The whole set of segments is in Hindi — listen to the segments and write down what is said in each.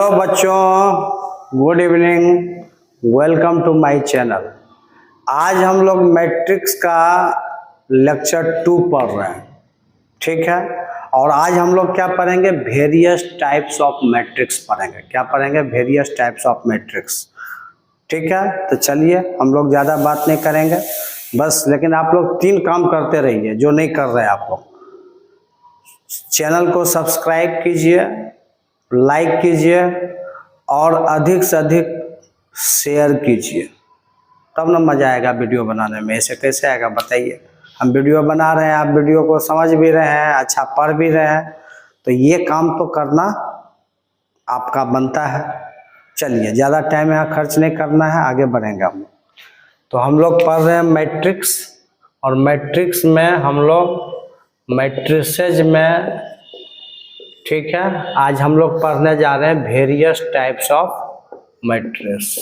हेलो बच्चों, good evening. Welcome to my channel. आज हम लोग मैट्रिक्स का लेक्चर 2 पढ़ रहे हैं, ठीक है। और आज हम लोग क्या पढ़ेंगे? वेरियस टाइप्स ऑफ मैट्रिक्स पढ़ेंगे। क्या पढ़ेंगे? वेरियस टाइप्स ऑफ मैट्रिक्स, ठीक है। तो चलिए, हम लोग ज़्यादा बात नहीं करेंगे बस, लेकिन आप लोग 3 काम करते रहिए जो नहीं कर रहे आप लोग। चैनल को सब्सक्राइब कीजिए, लाइक कीजिए और अधिक से अधिक शेयर कीजिए, तब ना मज़ा आएगा वीडियो बनाने में। ऐसे कैसे आएगा बताइए? हम वीडियो बना रहे हैं, आप वीडियो को समझ भी रहे हैं, अच्छा पढ़ भी रहे हैं, तो ये काम तो करना आपका बनता है। चलिए, ज़्यादा टाइम यहाँ खर्च नहीं करना है, आगे बढ़ेंगे हम लोग। तो हम लोग पढ़ रहे हैं मैट्रिक्स, और मैट्रिक्स में हम लोग मैट्रिसेज में, ठीक है, आज हम लोग पढ़ने जा रहे हैं various types of matrix.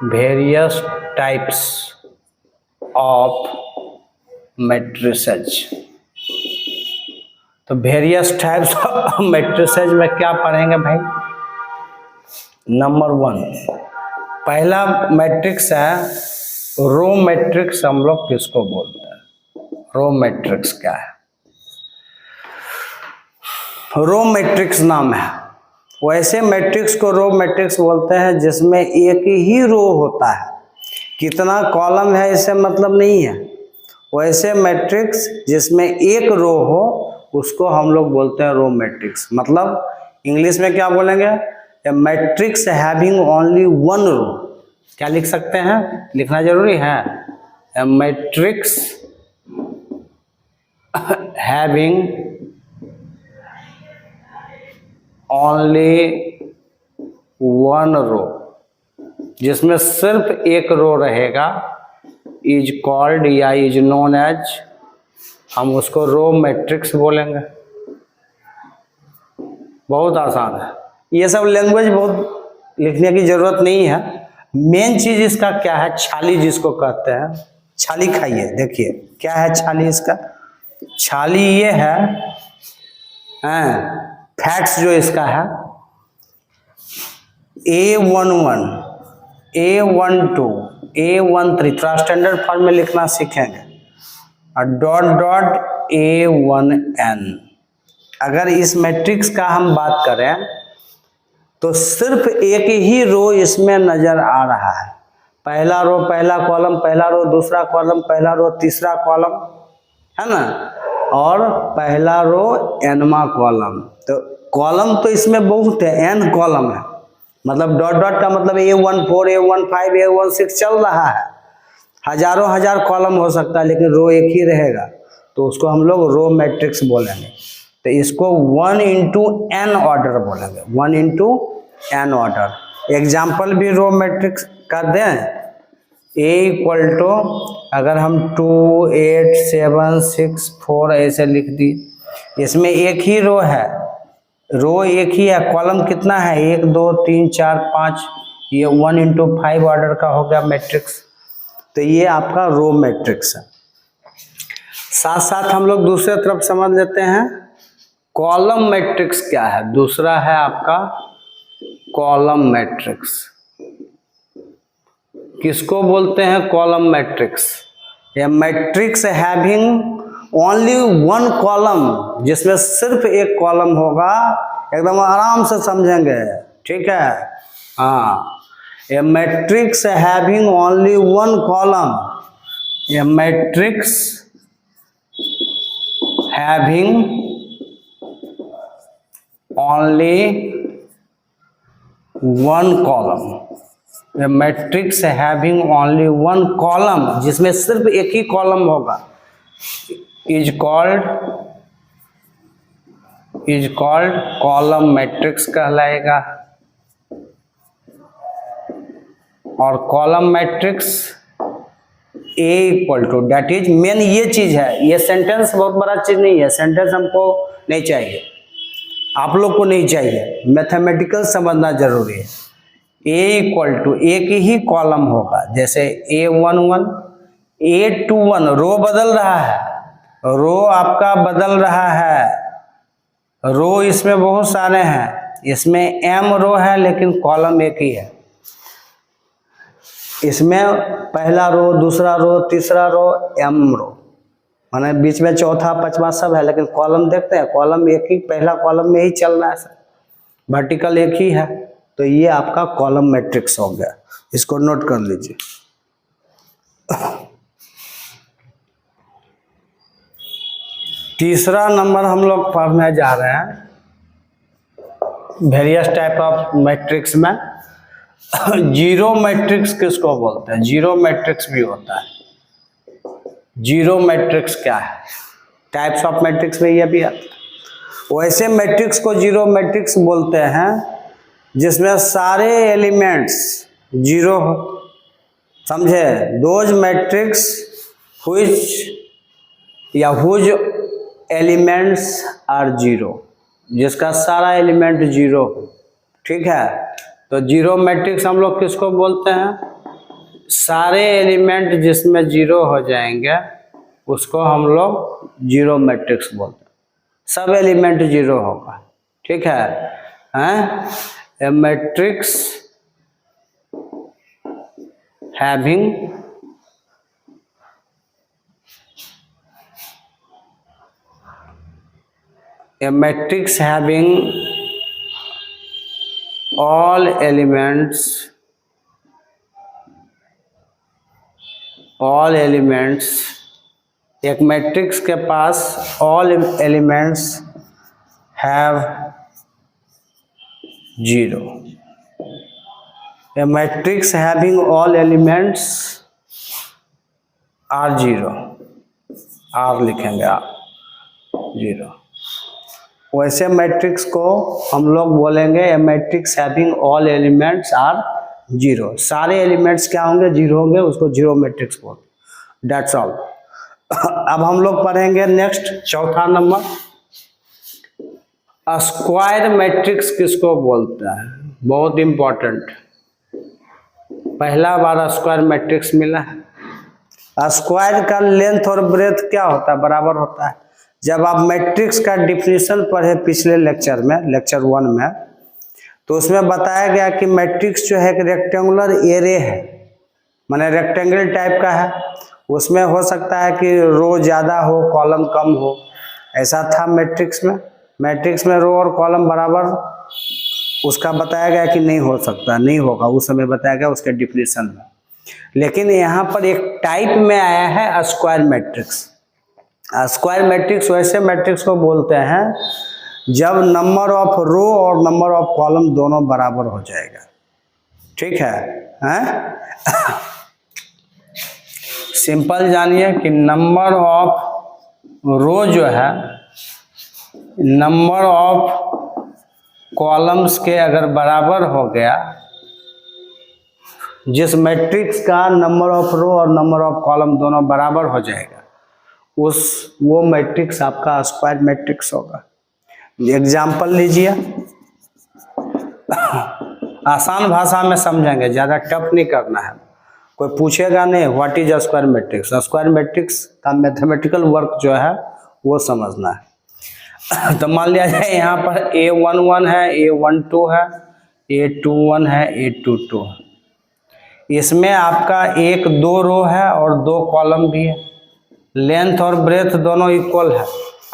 Various types of matrices. तो वेरियस टाइप्स ऑफ मैट्रिसेज में क्या पढ़ेंगे भाई? नंबर 1, पहला मैट्रिक्स है रो मैट्रिक्स। हम लोग किसको बोलते हैं? रो मैट्रिक्स क्या है? रो मैट्रिक्स नाम है। वैसे मैट्रिक्स को रो मैट्रिक्स बोलते हैं जिसमें एक ही रो होता है, कितना कॉलम है इससे मतलब नहीं है। वैसे मैट्रिक्स जिसमें एक रो हो उसको हम लोग बोलते हैं रो मैट्रिक्स। मतलब इंग्लिश में क्या बोलेंगे? A matrix having only one row. क्या लिख सकते हैं? लिखना जरूरी है। A matrix having only one row, जिसमें सिर्फ एक रो रहेगा, इज कॉल्ड या इज नोन एज, हम उसको रो मैट्रिक्स बोलेंगे। बहुत आसान है, ये सब लैंग्वेज बहुत लिखने की जरूरत नहीं है। मेन चीज इसका क्या है? छाली जिसको कहते हैं। छाली खाइए, देखिए क्या है छाली इसका। छाली ये है, फैक्ट्स जो इसका है, A11, A12, A13, थोड़ा स्टैंडर्ड फॉर्म में लिखना सीखेंगे, और डॉट डॉट A1n। अगर इस मैट्रिक्स का हम बात करें तो सिर्फ एक ही रो इसमें नजर आ रहा है। पहला रो पहला कॉलम, पहला रो दूसरा कॉलम, पहला रो तीसरा कॉलम, है ना, और पहला रो एनवा कॉलम। तो कॉलम तो इसमें बहुत है, एन कॉलम है। मतलब डॉट डॉट का मतलब A14, A15, A16 चल रहा है। हजारों हजार कॉलम हो सकता है, लेकिन रो एक ही रहेगा, तो उसको हम लोग रो मैट्रिक्स बोलेंगे। तो इसको 1 into n ऑर्डर बोलेंगे, 1 into n ऑर्डर। एग्जाम्पल भी रो मैट्रिक्स का दें। A अगर हम 2, 8, 7, 6, 4 ऐसे लिख दी, इसमें एक ही रो है, रो एक ही है, कॉलम कितना है? 1, 2, 3, 4, 5, ये 1 into 5 ऑर्डर का हो गया मैट्रिक्स। तो ये आपका रो मैट्रिक्स है। साथ साथ हम लोग दूसरे तरफ समझ लेते हैं कॉलम मैट्रिक्स क्या है। दूसरा है आपका कॉलम मैट्रिक्स। किसको बोलते हैं कॉलम मैट्रिक्स? ये matrix having only one column, जिसमें सिर्फ एक कॉलम होगा। एकदम आराम से समझेंगे, ठीक है। हाँ, a matrix having only one column, a matrix having only one column, a matrix having only one column, जिसमें सिर्फ एक ही कॉलम होगा, इज कॉल्ड कॉलम मैट्रिक्स कहलाएगा। और column matrix A that is, main ये चीज है। ये सेंटेंस बहुत बड़ा चीज नहीं है, सेंटेंस हमको नहीं चाहिए, आप लोग को नहीं चाहिए, मैथमेटिकल समझना जरूरी है। A एक ही कॉलम होगा, जैसे A11, A21, रो बदल रहा है, रो आपका बदल रहा है, रो इसमें बहुत सारे हैं, इसमें m रो है लेकिन कॉलम एक ही है। इसमें पहला रो, दूसरा रो, तीसरा रो, m रो, माने बीच में चौथा पांचवा सब है, लेकिन कॉलम देखते हैं, कॉलम एक ही, पहला कॉलम में ही चल रहा है सर, वर्टिकल एक ही है। तो ये आपका कॉलम मैट्रिक्स हो गया, इसको नोट कर लीजिए। तीसरा नंबर हम लोग पढ़ने जा रहे हैं वेरियस टाइप ऑफ मैट्रिक्स में। जीरो मैट्रिक्स किसको बोलते हैं? जीरो मैट्रिक्स भी होता है। जीरो मैट्रिक्स क्या है? टाइप्स ऑफ मैट्रिक्स में ये भी आता है। वैसे मैट्रिक्स को जीरो मैट्रिक्स बोलते हैं जिसमें सारे एलिमेंट्स जीरो हो, समझे? Those matrix whose elements are zero, जिसका सारा एलिमेंट जीरो हो, ठीक है? तो जीरो मैट्रिक्स हम लोग किसको बोलते हैं? सारे एलिमेंट जिसमें जीरो हो जाएंगे उसको हम लोग जीरो मैट्रिक्स बोलते हैं। सब एलिमेंट जीरो होगा, ठीक है? A matrix having a matrix having all elements एक मैट्रिक्स के पास all elements have zero। a matrix having all elements are zero, R लिखेंगे, R जीरो। वैसे मैट्रिक्स को हम लोग बोलेंगे a matrix having all elements are zero. सारे एलिमेंट्स क्या होंगे? जीरो होंगे, उसको जीरो मैट्रिक्स बोलते। That's all. अब हम लोग पढ़ेंगे नेक्स्ट चौथा नंबर, स्क्वायर मैट्रिक्स किसको बोलते हैं? बहुत इंपॉर्टेंट, पहला बार स्क्वायर मैट्रिक्स मिला है। स्क्वायर का लेंथ और ब्रेथ क्या होता है? बराबर होता है। जब आप मैट्रिक्स का डिफिनीशन पढ़े पिछले लेक्चर में, लेक्चर 1 में, तो उसमें बताया गया कि मैट्रिक्स जो है एक रेक्टेंगुलर एरे है, माने रेक्टेंगल टाइप का है। उसमें हो सकता है कि रो ज़्यादा हो, कॉलम कम हो, ऐसा था मैट्रिक्स में। मैट्रिक्स में रो और कॉलम बराबर उसका बताया गया कि नहीं हो सकता, नहीं होगा, उस समय बताया गया उसके डिफिनीशन में। लेकिन यहाँ पर एक टाइप में आया है स्क्वायर मैट्रिक्स। स्क्वायर मैट्रिक्स वैसे मैट्रिक्स को बोलते हैं जब नंबर ऑफ रो और नंबर ऑफ कॉलम दोनों बराबर हो जाएगा, ठीक है? सिंपल जानिए कि नंबर ऑफ रो जो है नंबर ऑफ कॉलम्स के अगर बराबर हो गया, जिस मैट्रिक्स का नंबर ऑफ रो और नंबर ऑफ कॉलम दोनों बराबर हो जाएगा, वो मैट्रिक्स आपका स्क्वायर मैट्रिक्स होगा। एग्जाम्पल लीजिए, आसान भाषा में समझेंगे, ज़्यादा टफ नहीं करना है। कोई पूछेगा नहीं what is square matrix, square matrix का मैथमेटिकल वर्क जो है वो समझना है। तो मान लिया जाए यहाँ पर A11 है, A12 है, A21 है, A22 है। इसमें आपका एक दो रो है और दो कॉलम भी है। लेंथ और ब्रेथ दोनों इक्वल है,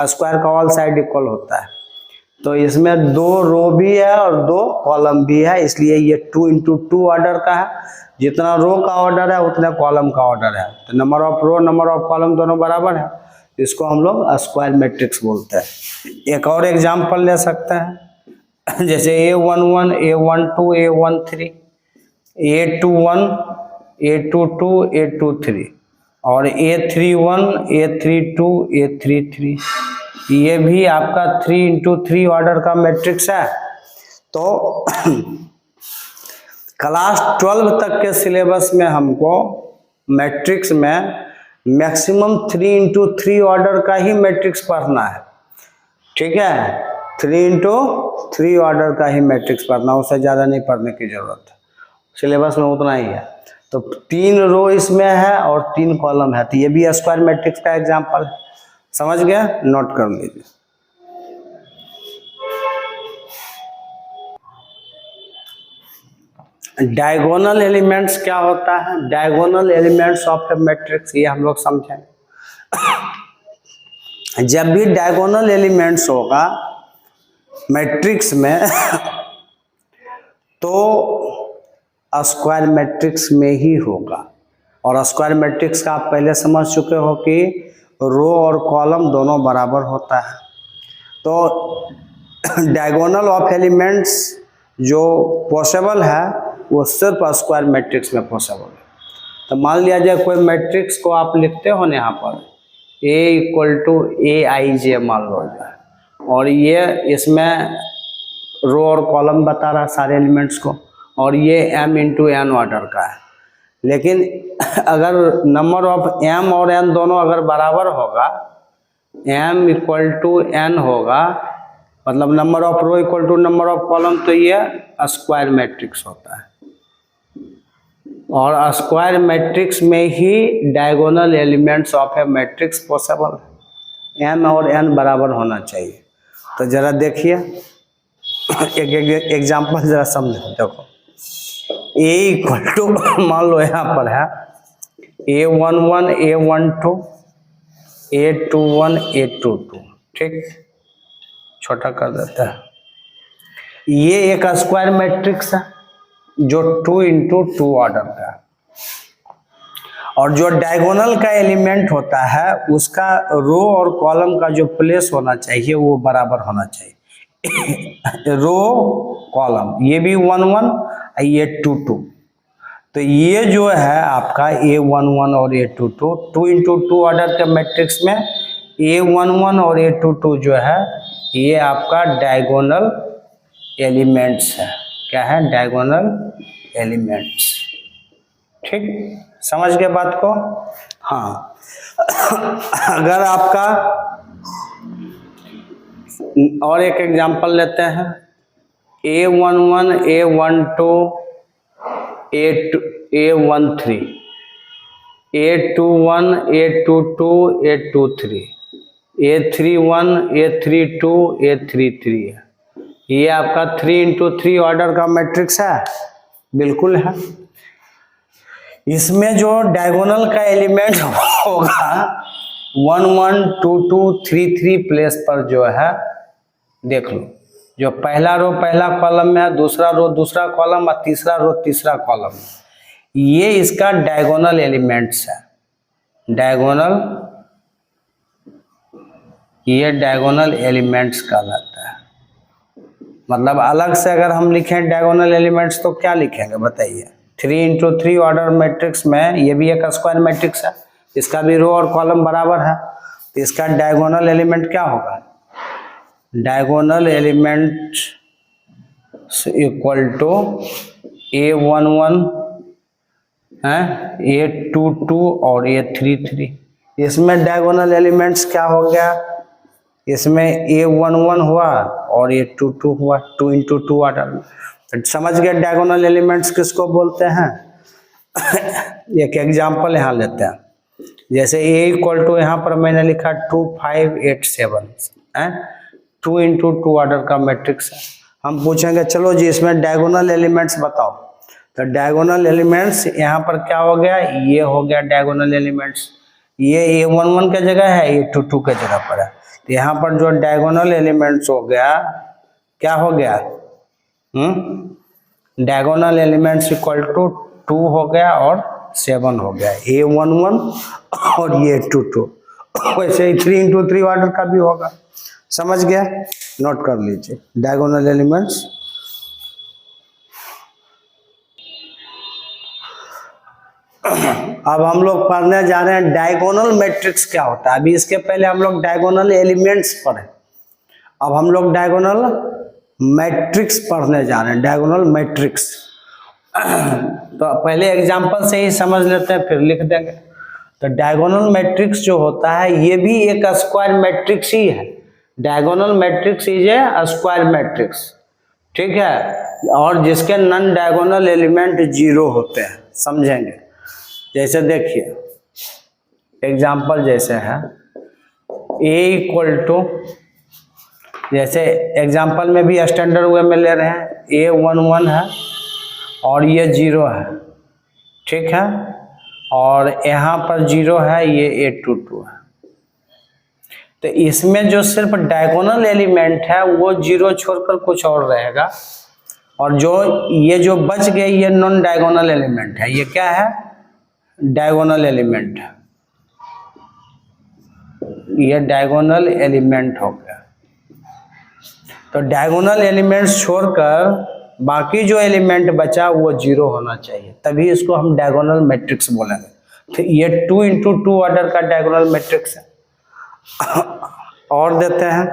स्क्वायर का ऑल साइड इक्वल होता है। तो इसमें दो रो भी है और दो कॉलम भी है, इसलिए ये 2 × 2 ऑर्डर का है। जितना रो का ऑर्डर है उतना कॉलम का ऑर्डर है। तो number of row number of column दोनों बराबर है, इसको हम लोग स्क्वायर मैट्रिक्स बोलते हैं। एक और एग्जाम्पल ले सकते हैं, जैसे A11, A12, A13, A21, A22, A23 और A31, A32, A33, ये भी आपका 3 × 3 ऑर्डर का मैट्रिक्स है। तो क्लास 12 तक के सिलेबस में हमको मैट्रिक्स में मैक्सिमम 3 × 3 ऑर्डर का ही मैट्रिक्स पढ़ना है, ठीक है? 3 × 3 ऑर्डर का ही मैट्रिक्स पढ़ना, उससे ज़्यादा नहीं पढ़ने की ज़रूरत है। सिलेबस में उतना ही है। तो 3 रो इसमें है और 3 कॉलम है, तो ये भी स्क्वायर मैट्रिक्स का एग्जांपल है। समझ गया? नोट कर लीजिए। डायगोनल एलिमेंट्स क्या होता है? Diagonal elements of a matrix, ये हम लोग समझें। जब भी डायगोनल एलिमेंट्स होगा मैट्रिक्स में तो स्क्वायर मैट्रिक्स में ही होगा। और स्क्वायर मैट्रिक्स का आप पहले समझ चुके हो कि रो और कॉलम दोनों बराबर होता है। तो डायगोनल ऑफ एलिमेंट्स जो पॉसिबल है वो सिर्फ स्क्वायर मैट्रिक्स में पॉसिबल है। तो मान लिया जाए कोई मैट्रिक्स को आप लिखते हो ना यहाँ पर A इक्वल टू AIJ मान लो जाए, और ये इसमें रो और कॉलम बता रहा है सारे एलिमेंट्स को, और ये m इंटू n ऑर्डर का है। लेकिन अगर नंबर ऑफ m और n दोनों अगर बराबर होगा, m इक्वल टू n होगा, मतलब number of row equal to number of column, तो ये स्क्वायर मैट्रिक्स होता है। और स्क्वायर मैट्रिक्स में ही diagonal elements of a matrix possible है। m और n बराबर होना चाहिए। तो जरा देखिए एक एग्जांपल जरा समझो। देखो a इक्वल टू मान लो यहाँ पर है A11 A12 A21 A22, ठीक, छोटा कर देता है। ये एक स्क्वायर मैट्रिक्स है जो 2 इंटू 2 ऑर्डर का है, और जो डायगोनल का एलिमेंट होता है उसका रो और कॉलम का जो प्लेस होना चाहिए वो बराबर होना चाहिए। रो कॉलम ये भी 1 1 ये 2 2। तो ये जो है आपका A11 और A22 2 इंटू 2 ऑर्डर के मैट्रिक्स में A11 और A22 जो है ये आपका डायगोनल एलिमेंट्स है। क्या है? Diagonal elements. ठीक, समझ गए बात को? हाँ। अगर आपका और एक एग्जांपल लेते हैं A11 A12 A13 A21 A22 A23 A31 A32 A33 है। ये आपका 3 इंटू 3 ऑर्डर का मैट्रिक्स है, बिल्कुल है। इसमें जो डायगोनल का एलिमेंट होगा 1 1 2 2 3 3 प्लेस पर जो है, देख लो, जो पहला रो पहला कॉलम में है, दूसरा रो दूसरा कॉलम और तीसरा रो तीसरा कॉलम, ये इसका डायगोनल एलिमेंट्स है। डायगोनल, ये डायगोनल एलिमेंट्स कहलाता है। मतलब अलग से अगर हम लिखें डायगोनल एलिमेंट्स तो क्या लिखेंगे बताइए? 3 इंटू 3 ऑर्डर मैट्रिक्स में ये भी एक स्क्वायर मैट्रिक्स है, इसका भी रो और कॉलम बराबर है, तो इसका डायगोनल एलिमेंट क्या होगा? Diagonal element equal to A11 है, A22 और A33। इसमें डायगोनल एलिमेंट्स क्या हो गया? इसमें A11 हुआ और A22 हुआ, 2 इंटू 2 ऑर्डर। समझ गए डायगोनल एलिमेंट्स किसको बोलते हैं? एक एग्जांपल यहाँ लेते हैं, जैसे A इक्वल टू यहाँ पर मैंने लिखा 2 5 8 7 है, 2 इंटू 2 ऑर्डर का मैट्रिक्स है। हम पूछेंगे चलो जी इसमें डायगोनल एलिमेंट्स बताओ, तो डायगोनल एलिमेंट्स यहाँ पर क्या हो गया? ये हो गया डायगोनल एलिमेंट्स। ये A11 के जगह है, A22 के जगह पर है, तो यहाँ पर जो डायगोनल एलिमेंट्स हो गया, क्या हो गया? डायगोनल एलिमेंट्स इक्वल टू 2 हो गया और 7 हो गया, A11 और ये 22। वैसे ही 3 इंटू 3 ऑर्डर का भी होगा। समझ गया? नोट कर लीजिए डायगोनल एलिमेंट्स। अब हम लोग पढ़ने जा रहे हैं डायगोनल मैट्रिक्स क्या होता है। अभी इसके पहले हम लोग डायगोनल एलिमेंट्स पढ़े, अब हम लोग डायगोनल मैट्रिक्स पढ़ने जा रहे हैं। डायगोनल मैट्रिक्स तो पहले एग्जांपल से ही समझ लेते हैं, फिर लिख देंगे। तो डायगोनल मैट्रिक्स जो होता है ये भी एक स्क्वायर मैट्रिक्स ही है। Diagonal matrix is a square matrix, ठीक है, और जिसके नॉन डायगोनल एलिमेंट 0 होते हैं। समझेंगे? जैसे देखिए एग्जाम्पल जैसे है A इक्वल टू, जैसे एग्जाम्पल में भी स्टैंडर्ड वे में ले रहे हैं, A11 है और ये 0 है, ठीक है, और यहाँ पर 0 है, ये 8 2 2 है। तो इसमें जो सिर्फ डायगोनल एलिमेंट है वो 0 छोड़कर कुछ और रहेगा, और जो ये जो बच गए ये नॉन डायगोनल एलिमेंट है। ये क्या है? डायगोनल एलिमेंट है, ये डायगोनल एलिमेंट हो गया। तो डायगोनल एलिमेंट्स छोड़कर बाकी जो एलिमेंट बचा वो 0 होना चाहिए, तभी इसको हम डायगोनल मैट्रिक्स बोलेंगे। तो ये 2 × 2 ऑर्डर का डायगोनल मैट्रिक्स है। और देते हैं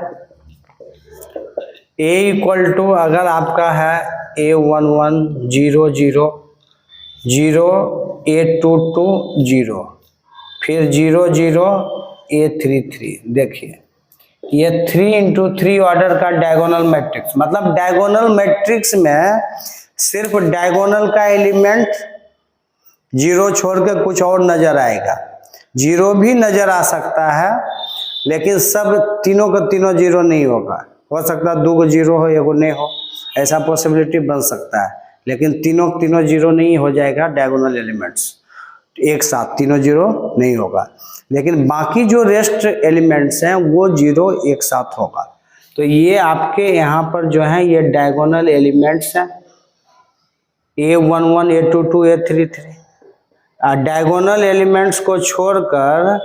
A = अगर आपका है A11 0 0 0 A22 0 फिर 0 0 A33, देखिए ये 3 × 3 ऑर्डर का डायगोनल मैट्रिक्स, मतलब डायगोनल मैट्रिक्स में सिर्फ डायगोनल का एलिमेंट 0 छोड़ के कुछ और नजर आएगा। 0 भी नजर आ सकता है, लेकिन सब तीनों का तीनों 0 नहीं होगा। हो सकता है 2 को 0 हो, 1 को नहीं हो, ऐसा पॉसिबिलिटी बन सकता है, लेकिन तीनों 0 नहीं हो जाएगा। डायगोनल एलिमेंट्स एक साथ तीनों 0 नहीं होगा, लेकिन बाकी जो रेस्ट एलिमेंट्स हैं वो 0 एक साथ होगा। तो ये आपके यहाँ पर जो है ये डायगोनल एलिमेंट्स हैं, A11 A22 A33। Diagonal elements को छोड़कर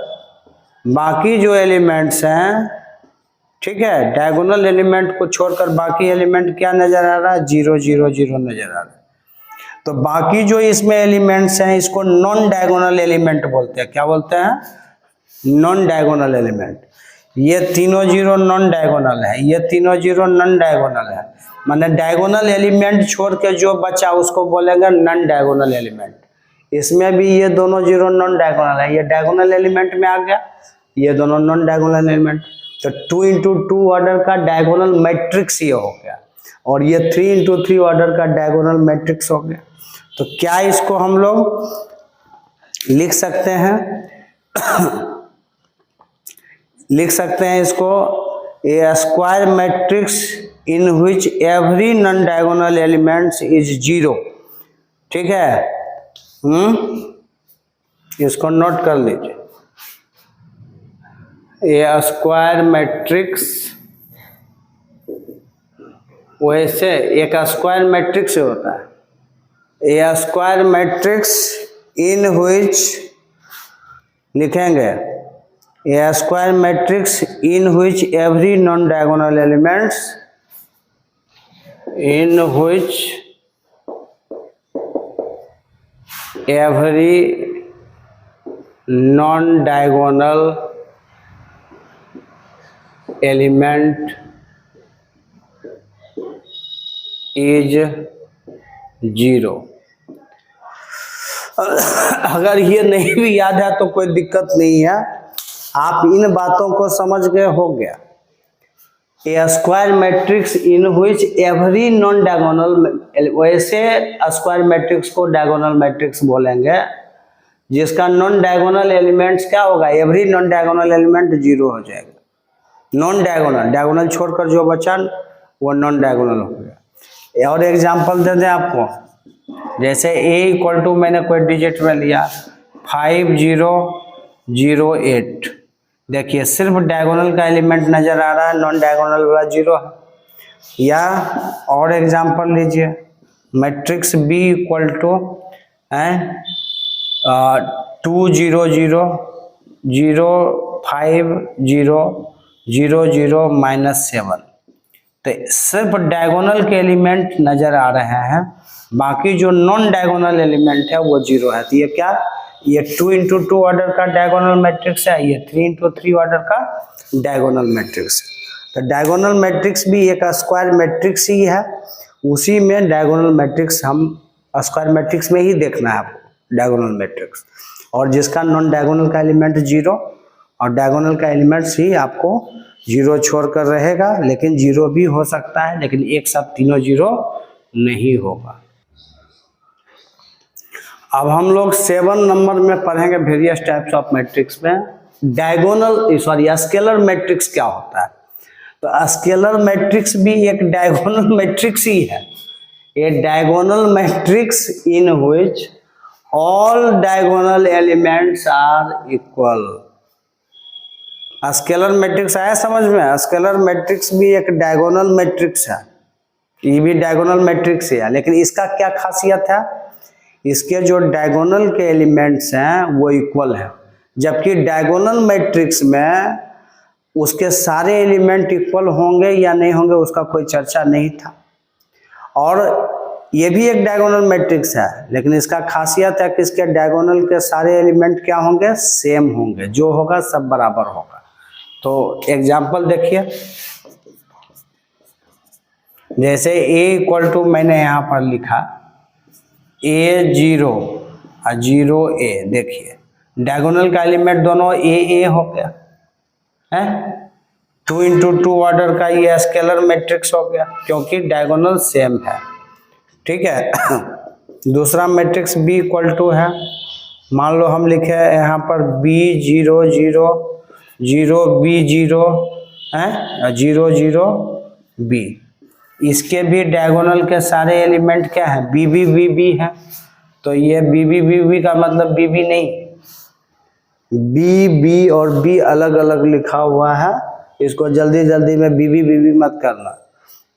बाकी जो एलिमेंट्स हैं, ठीक है, डायगोनल एलिमेंट को छोड़कर बाकी एलिमेंट क्या नजर आ रहा है? 0 0 0 नजर आ रहा है। तो बाकी जो इसमें एलिमेंट्स हैं इसको नॉन डायगोनल एलिमेंट बोलते हैं। क्या बोलते हैं? Non diagonal element. ये तीनों 0 नॉन डायगोनल है, ये तीनों 0 नॉन डायगोनल है, माने डायगोनल एलिमेंट छोड़ के जो बचा उसको बोलेंगे नॉन डायगोनल एलिमेंट। इसमें भी ये दोनों 0 नॉन डायगोनल है, ये डायगोनल एलिमेंट में आ गया, ये दोनों नॉन डायगोनल एलिमेंट। तो 2 × 2 ऑर्डर का डायगोनल मैट्रिक्स ये हो गया, और ये 3 × 3 ऑर्डर का डायगोनल मैट्रिक्स हो गया। तो क्या इसको हम लोग लिख सकते हैं? लिख सकते हैं इसको a square matrix in which every non diagonal elements is 0, ठीक है। इसको नोट कर लीजिए। ए स्क्वायर मैट्रिक्स, वैसे एक स्क्वायर मैट्रिक्स होता है, ए स्क्वायर मैट्रिक्स इन विच लिखेंगे a square matrix in which every non diagonal elements, in which every non diagonal element is 0। अगर ये नहीं भी याद है तो कोई दिक्कत नहीं है, आप इन बातों को समझ गए, हो गया। A square matrix in which every non diagonal, वैसे स्क्वायर मैट्रिक्स को डायगोनल मैट्रिक्स बोलेंगे जिसका नॉन डायगोनल एलिमेंट्स क्या होगा? एवरी नॉन डायगोनल एलिमेंट 0 हो जाएगा। नॉन डायगोनल, डायगोनल छोड़कर जो बचा वो नॉन डायगोनल हो गया। और एग्जांपल दे दें आपको, जैसे A = मैंने कोई डिजिट में लिया 5 0 0 8, देखिए सिर्फ डायगोनल का एलिमेंट नजर आ रहा है, नॉन डायगोनल वाला 0 है। या और एग्जांपल लीजिए, मैट्रिक्स B = 2 0 0 0 5 0 0 0 -7। तो सिर्फ डायगोनल के एलिमेंट नजर आ रहे हैं, बाकी जो नॉन डायगोनल एलिमेंट है वो 0 है। तो ये क्या? ये 2 × 2 ऑर्डर का डायगोनल मैट्रिक्स है, ये 3 × 3 ऑर्डर का डायगोनल मैट्रिक्स है। तो डायगोनल मैट्रिक्स भी एक स्क्वायर मैट्रिक्स ही है, उसी में डायगोनल मैट्रिक्स हम स्क्वायर मैट्रिक्स में ही देखना है आपको, डायगोनल मैट्रिक्स, और जिसका नॉन डायगोनल का एलिमेंट 0 और डायगोनल का एलिमेंट्स ही आपको 0 छोड़कर रहेगा, लेकिन 0 भी हो सकता है, लेकिन एक साथ तीनों 0 नहीं होगा। अब हम लोग 7 नंबर में पढ़ेंगे वेरियस टाइप्स ऑफ मैट्रिक्स में डायगोनल, सॉरी स्केलर मैट्रिक्स क्या होता है। तो स्केलर मैट्रिक्स भी एक डायगोनल मैट्रिक्स ही है, a diagonal matrix in which all diagonal elements are equal. Scalar matrix आया समझ में? स्केलर मैट्रिक्स भी एक डायगोनल मैट्रिक्स है, ये भी डायगोनल मैट्रिक्स है, लेकिन इसका क्या खासियत है? इसके जो डायगोनल के एलिमेंट्स हैं वो इक्वल है, जबकि डायगोनल मैट्रिक्स में उसके सारे एलिमेंट इक्वल होंगे या नहीं होंगे उसका कोई चर्चा नहीं था। और ये भी एक डायगोनल मैट्रिक्स है, लेकिन इसका खासियत है कि इसके डायगोनल के सारे एलिमेंट क्या होंगे? सेम होंगे, जो होगा सब बराबर होगा। तो एग्जाम्पल देखिए, जैसे a इक्वल टू मैंने यहाँ पर लिखा a0 और 0a, देखिए डायगोनल का एलिमेंट दोनों a हो गया है। 2 इंटू 2 ऑर्डर का ये स्केलर मैट्रिक्स हो गया क्योंकि डायगोनल सेम है, ठीक है। दूसरा मैट्रिक्स b इक्वल टू है, मान लो हम लिखे यहाँ पर b0 0 0 b0 है 0 0 b। इसके भी डायगोनल के सारे एलिमेंट क्या है? बीबी बीबी है, तो ये बीबी बीबी का मतलब बीबी नहीं, बी बी और बी अलग अलग लिखा हुआ है, इसको जल्दी जल्दी में बीबी बीबी मत करना,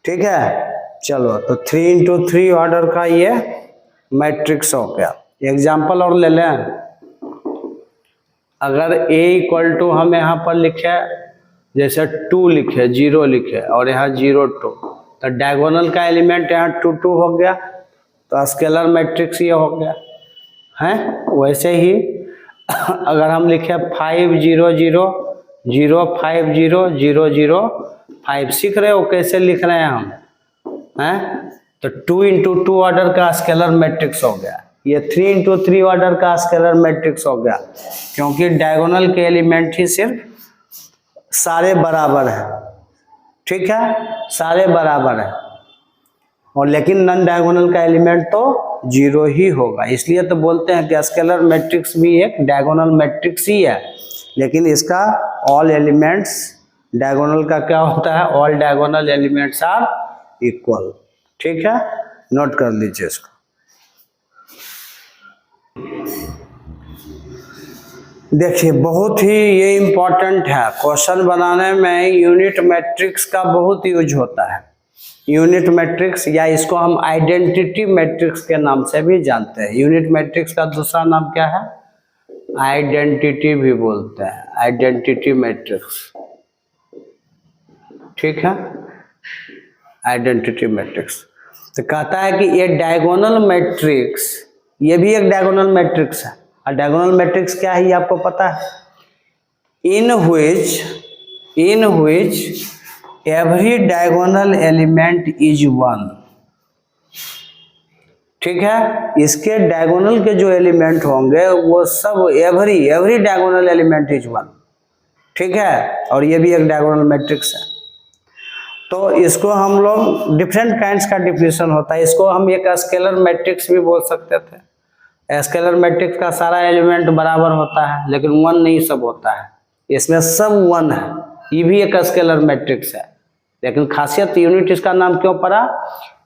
ठीक है। चलो, तो 3 इंटू 3 ऑर्डर का ये मैट्रिक्स हो गया। एग्जाम्पल और ले लें, अगर a इक्वल टू हम यहाँ पर लिखे जैसे 2 लिखे 0 लिखे और यहाँ 0 2, तो डायगोनल का एलिमेंट यहाँ 2 2 हो गया, तो स्केलर मैट्रिक्स ये हो गया है। वैसे ही अगर हम लिखे 5 0 0 0 5 0 0 0 5, सीख रहे हो कैसे लिख रहे हैं हम हैं? तो 2 इंटू 2 ऑर्डर का स्केलर मैट्रिक्स हो गया, ये 3 इंटू 3 ऑर्डर का स्केलर मैट्रिक्स हो गया, क्योंकि डायगोनल के एलिमेंट ही सिर्फ सारे बराबर है, ठीक है, सारे बराबर है। और लेकिन नॉन डायगोनल का एलिमेंट तो 0 ही होगा, इसलिए तो बोलते हैं कि स्केलर मैट्रिक्स भी एक डायगोनल मैट्रिक्स ही है, लेकिन इसका ऑल एलिमेंट्स, डायगोनल का क्या होता है? All diagonal elements are equal, ठीक है, नोट कर लीजिए इसको। देखिए बहुत ही ये इम्पोर्टेंट है, क्वेश्चन बनाने में यूनिट मैट्रिक्स का बहुत यूज होता है। यूनिट मैट्रिक्स, या इसको हम आइडेंटिटी मैट्रिक्स के नाम से भी जानते हैं। यूनिट मैट्रिक्स का दूसरा नाम क्या है? आइडेंटिटी भी बोलते हैं, आइडेंटिटी मैट्रिक्स, ठीक है, आइडेंटिटी मैट्रिक्स। तो कहता है कि ये डायगोनल मैट्रिक्स, ये भी एक डायगोनल मैट्रिक्स है। और डायगोनल मैट्रिक्स क्या है ये आपको पता है? इन which every diagonal element is 1, ठीक है। इसके डायगोनल के जो एलिमेंट होंगे वो सब एवरी डायगोनल एलिमेंट इज 1, ठीक है। और ये भी एक डायगोनल मैट्रिक्स है। तो इसको हम लोग डिफरेंट काइंड्स का डिफिनेशन होता है, इसको हम एक स्केलर मैट्रिक्स भी बोल सकते थे। स्केलर मैट्रिक्स का सारा एलिमेंट बराबर होता है, लेकिन 1 नहीं सब होता है, इसमें सब 1 है, ये भी एक स्केलर मैट्रिक्स है। लेकिन खासियत यूनिट इसका नाम क्यों पड़ा?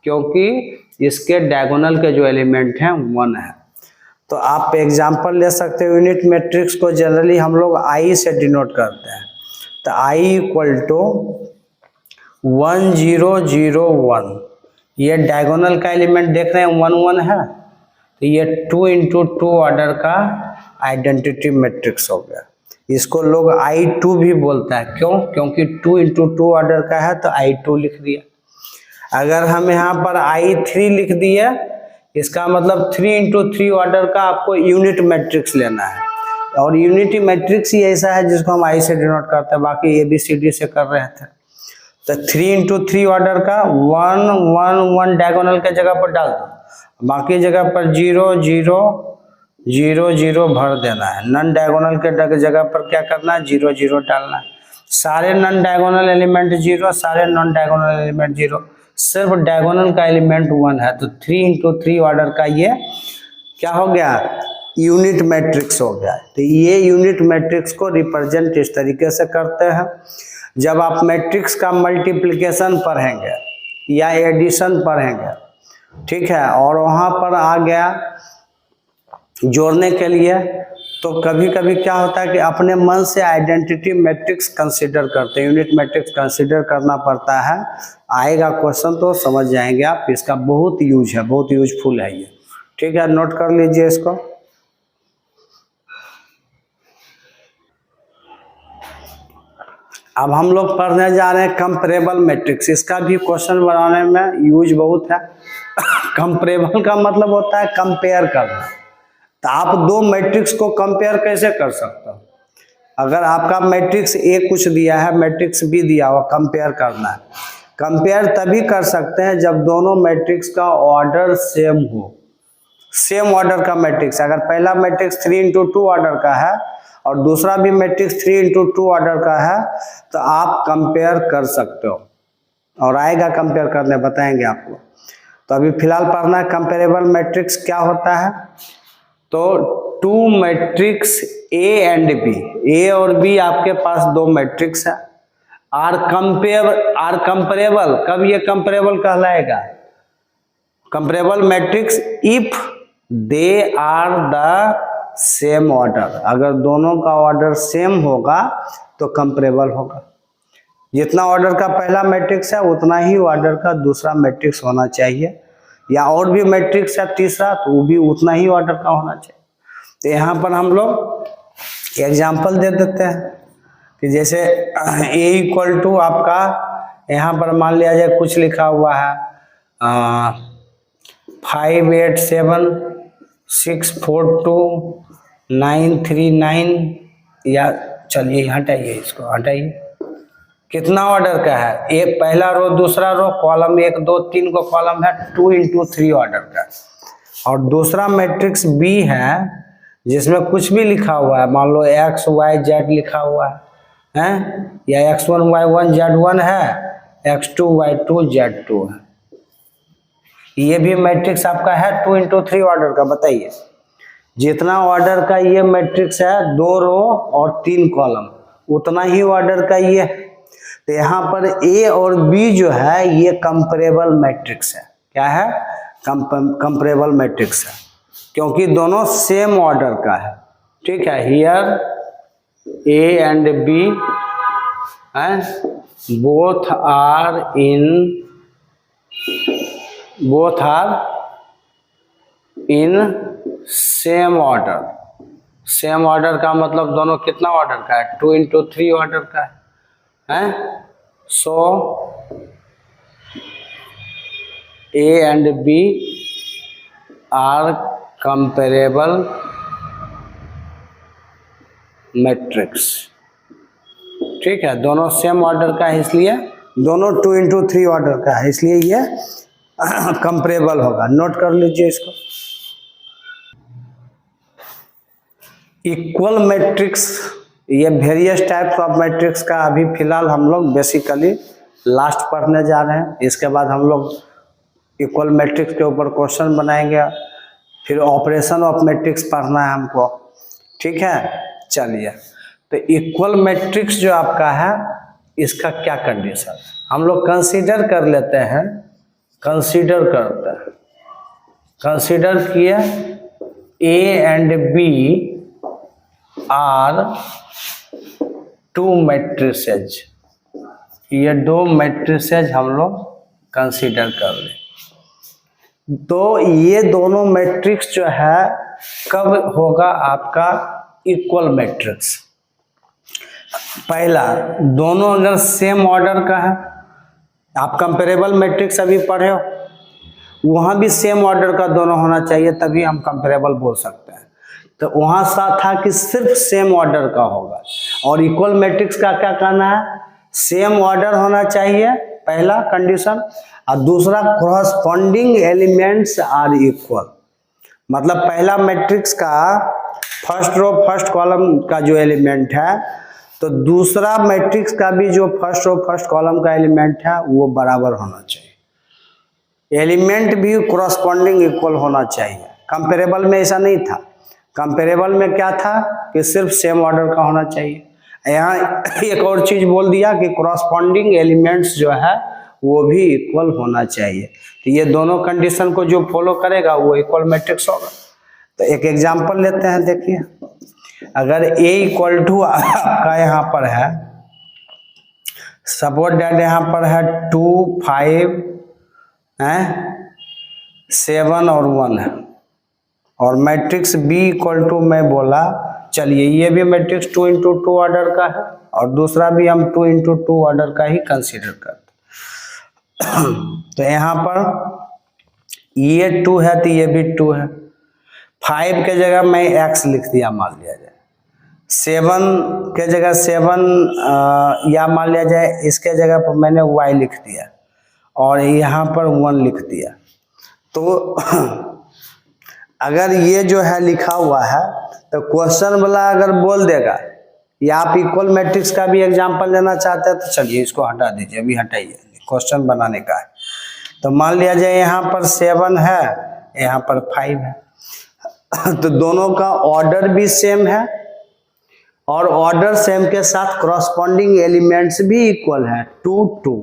क्योंकि इसके डायगोनल के जो एलिमेंट हैं 1 है। तो आप एग्जांपल ले सकते हो, यूनिट मैट्रिक्स को जनरली हम लोग आई से डिनोट करते हैं। तो आई इक्वल टू 1 0 0 1, ये डायगोनल का एलिमेंट देख रहे हैं 1 1 है, तो ये 2 इंटू 2 ऑर्डर का आइडेंटिटी मैट्रिक्स हो गया। इसको लोग I2 भी बोलता है, क्यों? क्योंकि 2 इंटू 2 ऑर्डर का है तो I2 लिख दिया। अगर हम यहाँ पर I3 लिख दिए, इसका मतलब 3 इंटू 3 ऑर्डर का आपको यूनिट मैट्रिक्स लेना है। और यूनिटी मैट्रिक्स ही ऐसा है जिसको हम I से डिनोट करते हैं, बाकी ABCD से कर रहे थे। तो 3 इंटू 3 ऑर्डर का 1 1 1 डायगोनल के जगह पर डाल दो, बाकी जगह पर 0 0 0 0 भर देना है। नॉन डायगोनल के जगह पर क्या करना है? 0 0 डालना है। सारे नॉन डायगोनल एलिमेंट 0, सारे नॉन डायगोनल एलिमेंट 0, सिर्फ डायगोनल का एलिमेंट 1 है। तो 3 इंटू 3 ऑर्डर का ये क्या हो गया? यूनिट मैट्रिक्स हो गया। तो ये यूनिट मैट्रिक्स को रिप्रेजेंट इस तरीके से करते हैं। जब आप मैट्रिक्स का मल्टीप्लिकेशन पढ़ेंगे या एडिशन पढ़ेंगे ठीक है, और वहाँ पर आ गया जोड़ने के लिए, तो कभी कभी क्या होता है कि अपने मन से आइडेंटिटी मैट्रिक्स कंसीडर करते हैं, यूनिट मैट्रिक्स कंसीडर करना पड़ता है। आएगा क्वेश्चन तो समझ जाएंगे आप, इसका बहुत यूज है, बहुत यूजफुल है ये। ठीक है, नोट कर लीजिए इसको। अब हम लोग पढ़ने जा रहे हैं कंपेरेबल मैट्रिक्स। इसका भी क्वेश्चन बनाने में यूज बहुत है। कंपेरेबल का मतलब होता है कंपेयर करना। तो आप दो मैट्रिक्स को कंपेयर कैसे कर सकते हो? अगर आपका मैट्रिक्स ए कुछ दिया है, मैट्रिक्स बी दिया हुआ, कंपेयर करना है। कंपेयर तभी कर सकते हैं जब दोनों मैट्रिक्स का ऑर्डर सेम हो। सेम ऑर्डर का मैट्रिक्स, अगर पहला मैट्रिक्स 3×2 ऑर्डर का है और दूसरा भी मैट्रिक्स 3×2 ऑर्डर का है, तो आप कंपेयर कर सकते हो। और आएगा कंपेयर करने, बताएंगे आपको। तो अभी फिलहाल पढ़ना है कंपेरेबल मैट्रिक्स क्या होता है। तो two matrix A and B, A और बी आपके पास दो मैट्रिक्स है, आर कंपेरेबल। कब ये कंपेरेबल कहलाएगा? Comparable matrix if they are the same order. अगर दोनों का ऑर्डर सेम होगा तो कंपेरेबल होगा। जितना ऑर्डर का पहला मैट्रिक्स है उतना ही ऑर्डर का दूसरा मैट्रिक्स होना चाहिए, या और भी मैट्रिक्स है तीसरा तो वो भी उतना ही ऑर्डर का होना चाहिए। तो यहाँ पर हम लोग एग्जाम्पल दे देते हैं कि जैसे a = आपका, यहाँ पर मान लिया जाए कुछ लिखा हुआ है 5 8 7 6 4 2 9 3 9, या चलिए हटाइए, इसको हटाइए। कितना ऑर्डर का है? एक पहला रो दूसरा रो, कॉलम 1 2 3 को कॉलम है, 2×3 ऑर्डर का। और दूसरा मैट्रिक्स बी है जिसमें कुछ भी लिखा हुआ है, मान लो x y z लिखा हुआ है, या x1 y1 z1 है, x2 y2 z2 है। ये भी मैट्रिक्स आपका है 2×3 ऑर्डर का। बताइए, जितना ऑर्डर का ये मैट्रिक्स है, 2 रो और 3 कॉलम, उतना ही ऑर्डर का ये। तो यहाँ पर ए और बी जो है ये कंपेरेबल मैट्रिक्स है। क्या है? कंपेरेबल मैट्रिक्स है, क्योंकि दोनों सेम ऑर्डर का है। ठीक है, here A and B both are in same order. Same order का मतलब दोनों कितना ऑर्डर का है? 2×3 ऑर्डर का है। So A and B are comparable matrix. ठीक है, दोनों सेम ऑर्डर का है, इसलिए दोनों 2×3 ऑर्डर का है, इसलिए ये कंपेरेबल होगा। नोट कर लीजिए इसको। इक्वल मैट्रिक्स, ये वेरियस टाइप्स ऑफ मैट्रिक्स का अभी फिलहाल हम लोग बेसिकली लास्ट पढ़ने जा रहे हैं। इसके बाद हम लोग इक्वल मैट्रिक्स के ऊपर क्वेश्चन बनाएंगे, फिर ऑपरेशन ऑफ मैट्रिक्स पढ़ना है हमको। ठीक है, चलिए। तो इक्वल मैट्रिक्स जो आपका है, इसका क्या कंडीशन हम लोग कंसीडर कर लेते हैं। कंसीडर करते हैं, कंसीडर किए A and B are two matrices. ये दो मैट्रिसेज हम लोग कंसीडर कर लें। तो ये दोनों मैट्रिक्स जो है कब होगा आपका इक्वल मैट्रिक्स? पहला, दोनों अगर सेम ऑर्डर का है। आप कंपेरेबल मैट्रिक्स अभी पढ़े हो, वहाँ भी सेम ऑर्डर का दोनों होना चाहिए, तभी हम कंपेरेबल बोल सकते हैं। तो वहाँ सा था कि सिर्फ सेम ऑर्डर का होगा। और इक्वल मैट्रिक्स का क्या कहना है? सेम ऑर्डर होना चाहिए, पहला कंडीशन, और दूसरा कॉरस्पॉन्डिंग एलिमेंट्स आर इक्वल। मतलब पहला मैट्रिक्स का फर्स्ट रो फर्स्ट कॉलम का जो एलिमेंट है, तो दूसरा मैट्रिक्स का भी जो फर्स्ट रो फर्स्ट कॉलम का एलिमेंट है वो बराबर होना चाहिए। एलिमेंट भी कॉरस्पॉन्डिंग इक्वल होना चाहिए। कंपेरेबल में ऐसा नहीं था। कंपेरेबल में क्या था कि सिर्फ सेम ऑर्डर का होना चाहिए। यहाँ एक और चीज बोल दिया कि कॉरस्पॉन्डिंग एलिमेंट्स जो है वो भी इक्वल होना चाहिए। तो ये दोनों कंडीशन को जो फॉलो करेगा वो इक्वल मैट्रिक्स होगा। तो एक एग्जांपल लेते हैं, देखिए अगर A इक्वल टू आपका यहाँ पर है, सपोज दैट यहाँ पर है 2 5 है 7 और 1 है, और मैट्रिक्स B इक्वल टू मैं बोला, चलिए ये भी मैट्रिक्स 2 इंटू 2 ऑर्डर का है और दूसरा भी हम 2 इंटू 2 ऑर्डर का ही कंसीडर करते हैं। तो यहाँ पर ये 2 है तो ये भी 2 है। 5 के जगह मैं x लिख दिया मान लिया जाए, 7 के जगह 7 या मान लिया जाए इसके जगह पर मैंने y लिख दिया और यहाँ पर 1 लिख दिया। तो अगर ये जो है लिखा हुआ है तो क्वेश्चन वाला अगर बोल देगा, या आप इक्वल मैट्रिक्स का भी एग्जांपल लेना चाहते हैं तो चलिए इसको हटा दीजिए, अभी हटाइए, क्वेश्चन बनाने का है। तो मान लिया जाए यहाँ पर 7 है, यहाँ पर 5 है, तो दोनों का ऑर्डर भी सेम है और ऑर्डर सेम के साथ कॉरस्पॉन्डिंग एलिमेंट्स भी इक्वल है, 2 2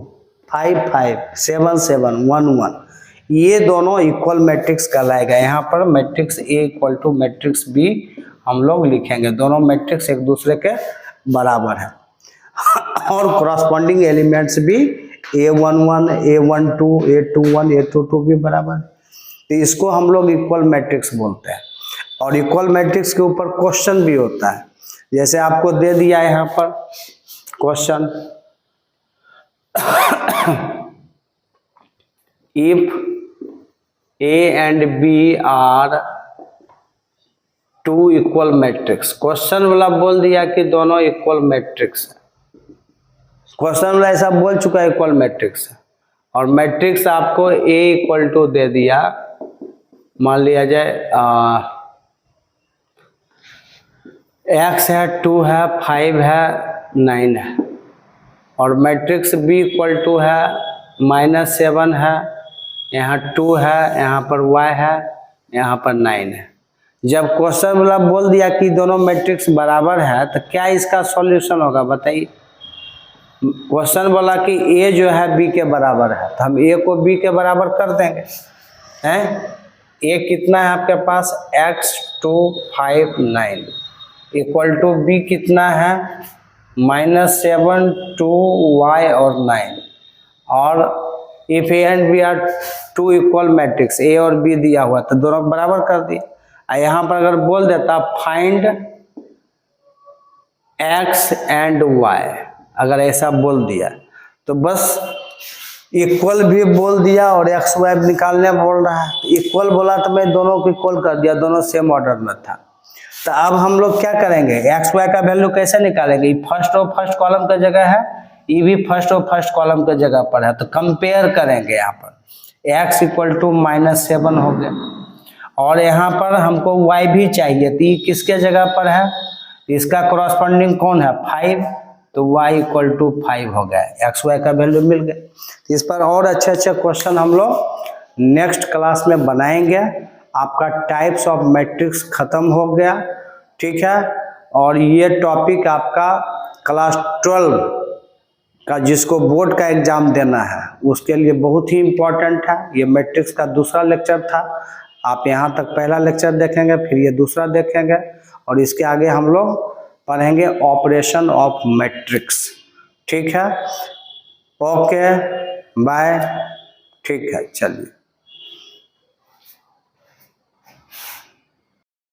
5 5 7 7 1 1, ये दोनों इक्वल मैट्रिक्स कहलाएगा। यहाँ पर matrix A equal to matrix B हम लोग लिखेंगे, दोनों मैट्रिक्स एक दूसरे के बराबर है और कॉरस्पॉन्डिंग एलिमेंट्स भी A11 A12 A21 A22 भी बराबर है। तो इसको हम लोग इक्वल मैट्रिक्स बोलते हैं और इक्वल मैट्रिक्स के ऊपर क्वेश्चन भी होता है। जैसे आपको दे दिया यहाँ पर question, if A and B are 2 equal matrix, question वाला बोल दिया कि दोनों इक्वल मैट्रिक्स है, क्वेश्चन वाला ऐसा बोल चुका है इक्वल मैट्रिक्स है, और मैट्रिक्स आपको A इक्वल टू दे दिया, मान लिया जाए x है 2 है 5 है 9 है, और मैट्रिक्स B इक्वल टू है -7 है, यहाँ 2 है, यहाँ पर y है, यहाँ पर 9 है। जब क्वेश्चन वाला बोल दिया कि दोनों मैट्रिक्स बराबर है तो क्या इसका सॉल्यूशन होगा बताइए। क्वेश्चन बोला कि A जो है B के बराबर है तो हम A को B के बराबर कर देंगे, हैं। A कितना है आपके पास, x 2 5 9 इक्वल टू B कितना है -7 2 y और 9, और if A and B are 2 equal matrix, A और B दिया हुआ तो दोनों बराबर कर दिए। यहाँ पर अगर बोल देता फाइंड x एंड y, अगर ऐसा बोल दिया तो बस इक्वल भी बोल दिया और x y निकालने बोल रहा है, इक्वल बोला तो मैं दोनों को इक्वल कर दिया, दोनों सेम ऑर्डर में था। तो अब हम लोग क्या करेंगे, एक्स वाई का वैल्यू कैसे निकालेंगे, फर्स्ट और फर्स्ट कॉलम का जगह है, ये भी फर्स्ट और फर्स्ट कॉलम के जगह पर है, तो कंपेयर करेंगे। यहाँ पर x इक्वल टू -7 हो गया और यहाँ पर हमको y भी चाहिए, तो ये किसके जगह पर है, इसका कॉरस्पॉन्डिंग कौन है 5, तो y इक्वल टू 5 हो गया, एक्स वाई का वैल्यू मिल गया। इस पर और अच्छे अच्छे क्वेश्चन हम लोग नेक्स्ट क्लास में बनाएंगे। आपका टाइप्स ऑफ मैट्रिक्स खत्म हो गया, ठीक है। और ये टॉपिक आपका क्लास 12 का जिसको बोर्ड का एग्जाम देना है उसके लिए बहुत ही इम्पोर्टेंट है। ये मैट्रिक्स का दूसरा लेक्चर था, आप यहाँ तक पहला लेक्चर देखेंगे, फिर ये दूसरा देखेंगे और इसके आगे हम लोग पढ़ेंगे ऑपरेशन ऑफ मैट्रिक्स, ठीक है। ओके बाय, ठीक है, चलिए।